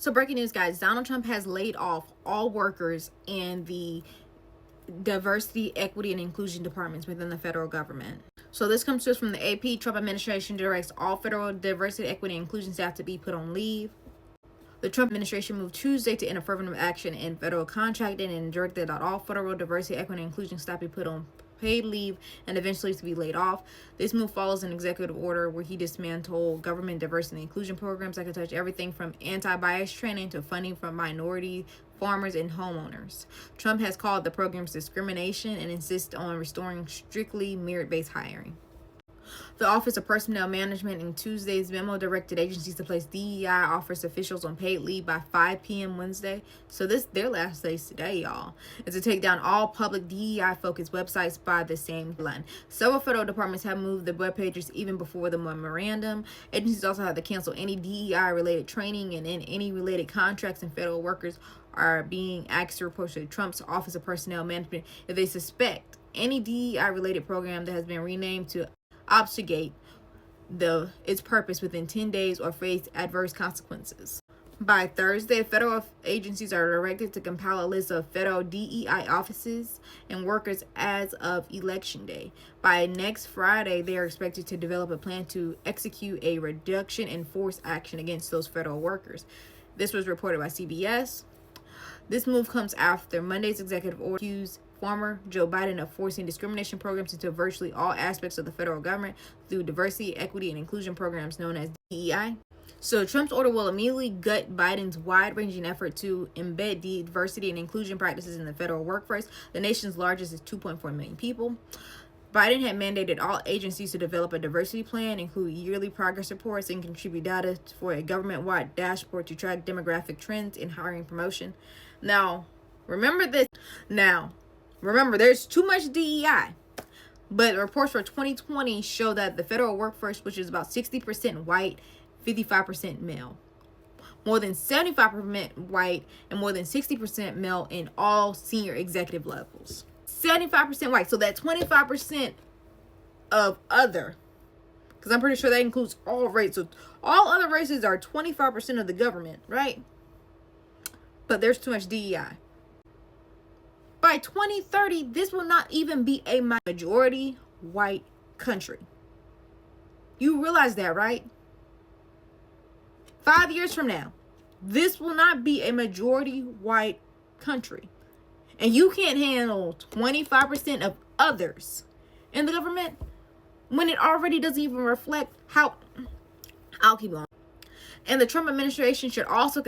So breaking news, guys, Donald Trump has laid off all workers in the diversity, equity, and inclusion departments within the federal government. So this comes to us from the AP. Trump administration directs all federal diversity, equity, and inclusion staff to be put on leave. The Trump administration moved Tuesday to end affirmative action in federal contracting and directed that all federal diversity, equity, and inclusion staff be put on paid leave and eventually to be laid off. This move follows an executive order where he dismantled government diversity and inclusion programs that could touch everything from anti-bias training to funding for minority farmers and homeowners. Trump has called the programs discrimination and insists on restoring strictly merit-based hiring. The Office of Personnel Management in Tuesday's memo directed agencies to place DEI office officials on paid leave by 5 p.m. Wednesday. So their last days today, y'all, is to take down all public DEI-focused websites by the same deadline. Several federal departments have moved the web pages even before the memorandum. Agencies also have to cancel any DEI-related training, and any related contracts, and federal workers are being asked to report to Trump's Office of Personnel Management if they suspect any DEI-related program that has been renamed to obfuscate its purpose within 10 days or face adverse consequences. By Thursday, federal agencies are directed to compile a list of federal DEI offices and workers as of Election Day. By next Friday, they are expected to develop a plan to execute a reduction in force action against those federal workers. This was reported by CBS. This move comes after Monday's executive order accused former Joe Biden of forcing discrimination programs into virtually all aspects of the federal government through diversity, equity, and inclusion programs known as DEI. So Trump's order will immediately gut Biden's wide-ranging effort to embed diversity and inclusion practices in the federal workforce. The nation's largest is 2.4 million people. Biden had mandated all agencies to develop a diversity plan, include yearly progress reports, and contribute data for a government-wide dashboard to track demographic trends in hiring and promotion. Now, remember this. Remember, there's too much DEI. But reports for 2020 show that the federal workforce, which is about 60% white, 55% male, more than 75% white, and more than 60% male in all senior executive levels. 75% white. So that 25% of other, because I'm pretty sure that includes all races. So all other races are 25% of the government, right? But there's too much DEI. By 2030, this will not even be a majority white country. You realize that, right? 5 years from now, this will not be a majority white country. And you can't handle 25% of others in the government when it already doesn't even reflect how. I'll keep going. And the Trump administration should also